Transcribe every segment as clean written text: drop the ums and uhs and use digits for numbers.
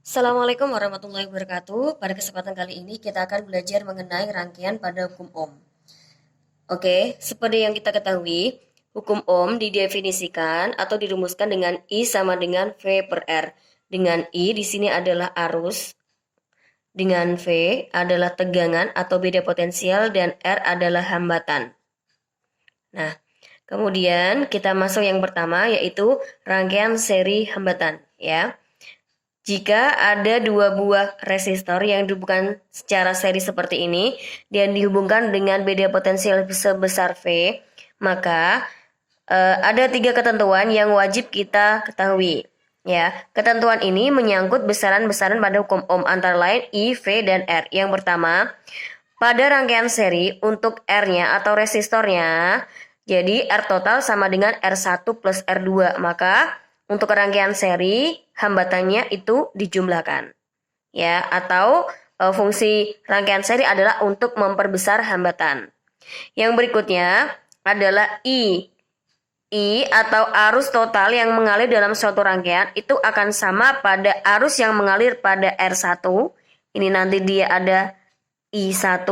Assalamualaikum warahmatullahi wabarakatuh. Pada kesempatan kali ini kita akan belajar mengenai rangkaian pada hukum Ohm. Oke, seperti yang kita ketahui, hukum Ohm didefinisikan atau dirumuskan dengan I sama dengan V per R. Dengan I di sini adalah arus, dengan V adalah tegangan atau beda potensial, dan R adalah hambatan. Nah, kemudian kita masuk yang pertama, yaitu rangkaian seri hambatan, ya. Jika ada dua buah resistor yang dihubungkan secara seri seperti ini dan dihubungkan dengan beda potensial sebesar V, maka ada 3 ketentuan yang wajib kita ketahui. Ya, ketentuan ini menyangkut besaran-besaran pada hukum Ohm antara lain I, V, dan R. Yang pertama, pada rangkaian seri untuk R-nya atau resistornya, jadi R total sama dengan R1 plus R2, maka untuk rangkaian seri, hambatannya itu dijumlahkan. Ya, atau fungsi rangkaian seri adalah untuk memperbesar hambatan. Yang berikutnya adalah I. I atau arus total yang mengalir dalam suatu rangkaian itu akan sama pada arus yang mengalir pada R1. Ini nanti dia ada I1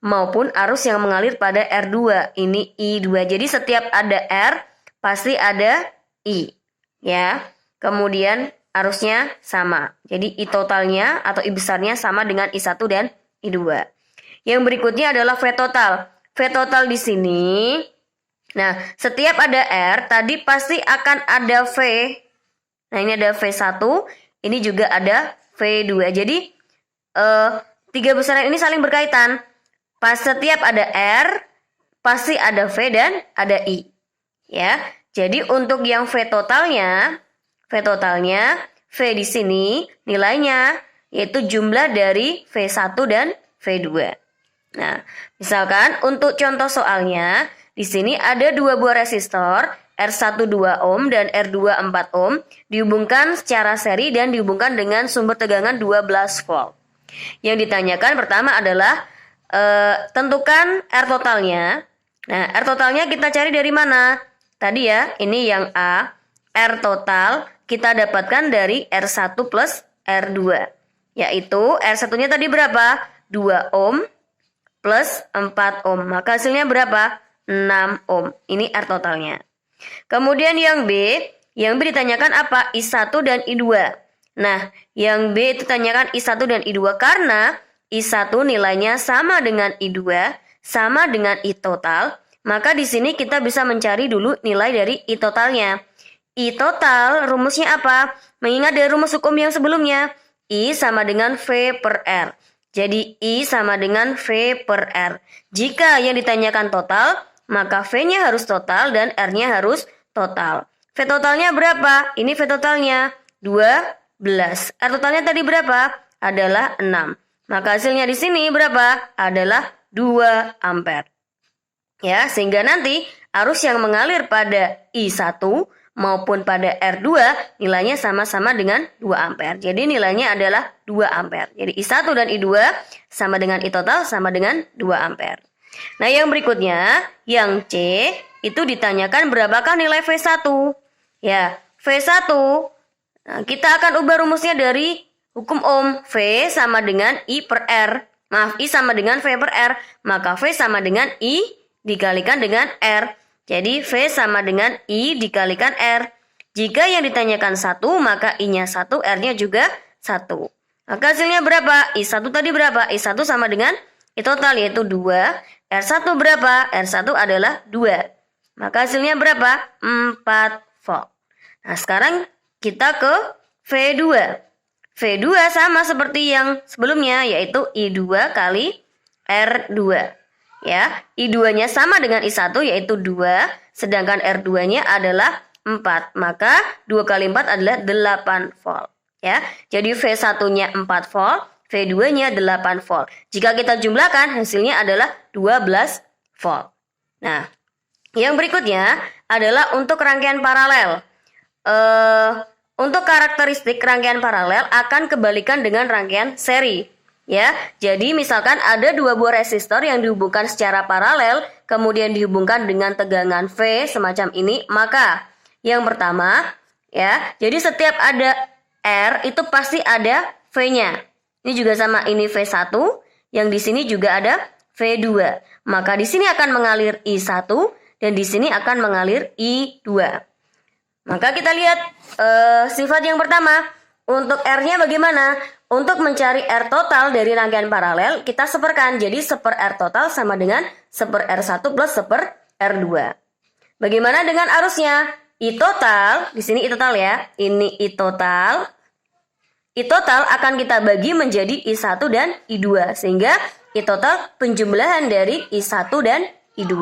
maupun arus yang mengalir pada R2. Ini I2. Jadi setiap ada R pasti ada I. Ya, kemudian arusnya sama. Jadi I totalnya atau I besarnya sama dengan I1 dan I2. Yang berikutnya adalah V total. V total di sini, nah, setiap ada R, tadi pasti akan ada V. Nah, ini ada V1, ini juga ada V2. Jadi, 3 besaran ini saling berkaitan. Pas setiap ada R, pasti ada V dan ada I. Ya. Jadi untuk yang V totalnya V di sini nilainya yaitu jumlah dari V1 dan V2. Nah, misalkan untuk contoh soalnya, di sini ada 2 buah resistor R1 2 ohm dan R2 4 ohm dihubungkan secara seri dan dihubungkan dengan sumber tegangan 12 volt. Yang ditanyakan pertama adalah tentukan R totalnya. Nah, R totalnya kita cari dari mana? Tadi ya, ini yang A, R total kita dapatkan dari R1 plus R2. Yaitu R1-nya tadi berapa? 2 ohm plus 4 ohm. Maka hasilnya berapa? 6 ohm. Ini R totalnya. Kemudian yang B ditanyakan apa? I1 dan I2. Nah, yang B itu tanyakan I1 dan I2 karena I1 nilainya sama dengan I2, sama dengan I total. Maka di sini kita bisa mencari dulu nilai dari I totalnya. I total rumusnya apa? Mengingat dari rumus hukum yang sebelumnya. I sama dengan V per R. Jadi I sama dengan V per R. Jika yang ditanyakan total, maka V-nya harus total dan R-nya harus total. V totalnya berapa? Ini V totalnya 12. R totalnya tadi berapa? Adalah 6. Maka hasilnya di sini berapa? Adalah 2 ampere. Ya, sehingga nanti arus yang mengalir pada I1 maupun pada R2 nilainya sama-sama dengan 2 ampere. Jadi nilainya adalah 2 ampere. Jadi I1 dan I2 sama dengan I total sama dengan 2 ampere. Nah, yang berikutnya, yang C itu ditanyakan berapakah nilai V1? Ya, V1 kita akan ubah rumusnya dari hukum Ohm. V sama dengan I per R. Maaf, I sama dengan V per R. Maka V sama dengan I dikalikan dengan R. Jadi V sama dengan I dikalikan R. Jika yang ditanyakan 1, maka I-nya 1, R-nya juga 1. Maka hasilnya berapa? I1 tadi berapa? I1 sama dengan I total yaitu 2. R1 berapa? R1 adalah 2. Maka hasilnya berapa? 4 volt. Nah, sekarang kita ke V2. V2 sama seperti yang sebelumnya yaitu I2 kali R2. Ya, I2-nya sama dengan I1 yaitu 2, sedangkan R2-nya adalah 4. Maka 2 kali 4 adalah 8 volt. Ya, jadi V1-nya 4 volt, V2-nya 8 volt. Jika kita jumlahkan hasilnya adalah 12 volt. Nah, yang berikutnya adalah untuk rangkaian paralel. Untuk karakteristik rangkaian paralel akan kebalikan dengan rangkaian seri. Ya, jadi misalkan ada 2 buah resistor yang dihubungkan secara paralel, kemudian dihubungkan dengan tegangan V semacam ini, maka yang pertama, ya, jadi setiap ada R itu pasti ada V-nya. Ini juga sama, ini V1, yang di sini juga ada V2. Maka di sini akan mengalir I1 dan di sini akan mengalir I2. Maka kita lihat sifat yang pertama. Untuk R-nya bagaimana? Untuk mencari R total dari rangkaian paralel, kita seperkan. Jadi seper R total sama dengan seper R1 plus seper R2. Bagaimana dengan arusnya? I total, di sini I total ya. Ini I total. I total akan kita bagi menjadi I1 dan I2. Sehingga I total penjumlahan dari I1 dan I2.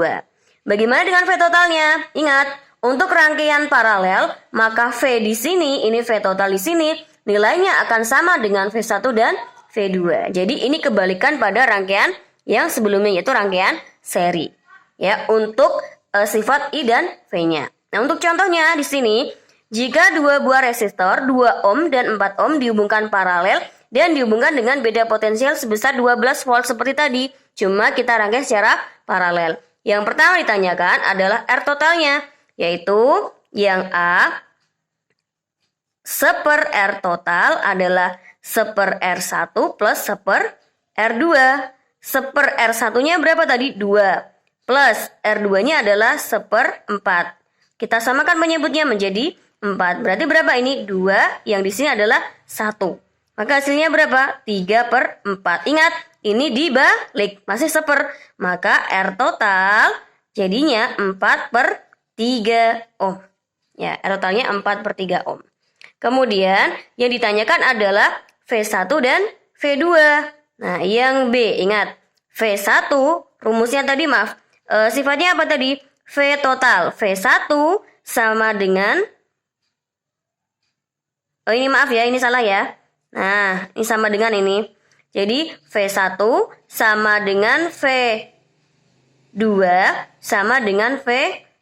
Bagaimana dengan V totalnya? Ingat, untuk rangkaian paralel, maka V di sini, ini V total di sini, nilainya akan sama dengan V1 dan V2. Jadi ini kebalikan pada rangkaian yang sebelumnya, yaitu rangkaian seri. Ya, untuk sifat I dan V-nya. Nah, untuk contohnya di sini, jika dua buah resistor 2 ohm dan 4 ohm dihubungkan paralel dan dihubungkan dengan beda potensial sebesar 12 volt seperti tadi, cuma kita rangkai secara paralel. Yang pertama ditanyakan adalah R totalnya, yaitu yang A, seper R total adalah seper R1 plus seper R2. Seper R1-nya berapa tadi? 2. Plus R2-nya adalah seper 4. Kita samakan penyebutnya menjadi 4. Berarti berapa ini? 2. Yang di sini adalah 1. Maka hasilnya berapa? 3/4. Ingat, ini dibalik. Masih seper. Maka R total jadinya 4/3 ohm. Ya, R totalnya 4/3 ohm. Kemudian yang ditanyakan adalah V1 dan V2. Nah, yang B, ingat, V1 rumusnya tadi sifatnya apa tadi? V total. V1 sama dengan, ini ini salah ya. Nah, ini sama dengan ini. Jadi V1 sama dengan V2 sama dengan V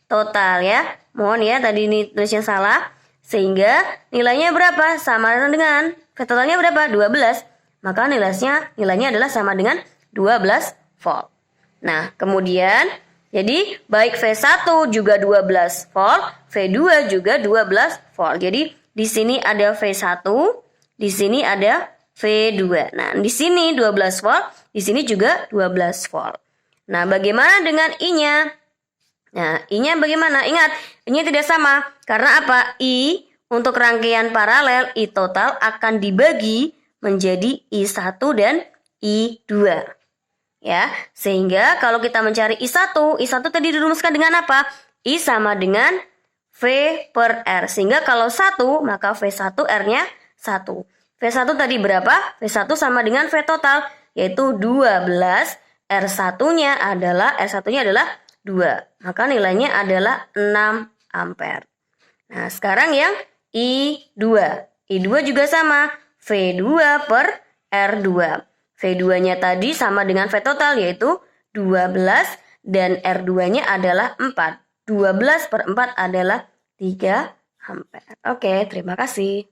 total ya. Mohon ya, tadi ini tulisnya salah. Sehingga nilainya berapa? Sama dengan V totalnya berapa? 12. Maka nilainya adalah sama dengan 12 volt. Nah, kemudian jadi baik V1 juga 12 volt, V2 juga 12 volt. Jadi di sini ada V1, di sini ada V2. Nah, di sini 12 volt, di sini juga 12 volt. Nah, bagaimana dengan I-nya? Nah, I-nya bagaimana? Ingat, I-nya tidak sama. Karena apa? I untuk rangkaian paralel, I total akan dibagi menjadi I1 dan I2. Ya, sehingga kalau kita mencari I1 tadi dirumuskan dengan apa? I sama dengan V per R. Sehingga kalau 1, maka V1 R-nya 1. V1 tadi berapa? V1 sama dengan V total, yaitu 12. R1-nya adalah 2. Maka nilainya adalah 6 ampere. Nah, sekarang yang I2. I2 juga sama. V2 per R2. V2-nya tadi sama dengan V total, yaitu 12. Dan R2-nya adalah 4. 12/4 adalah 3 ampere. Oke, terima kasih.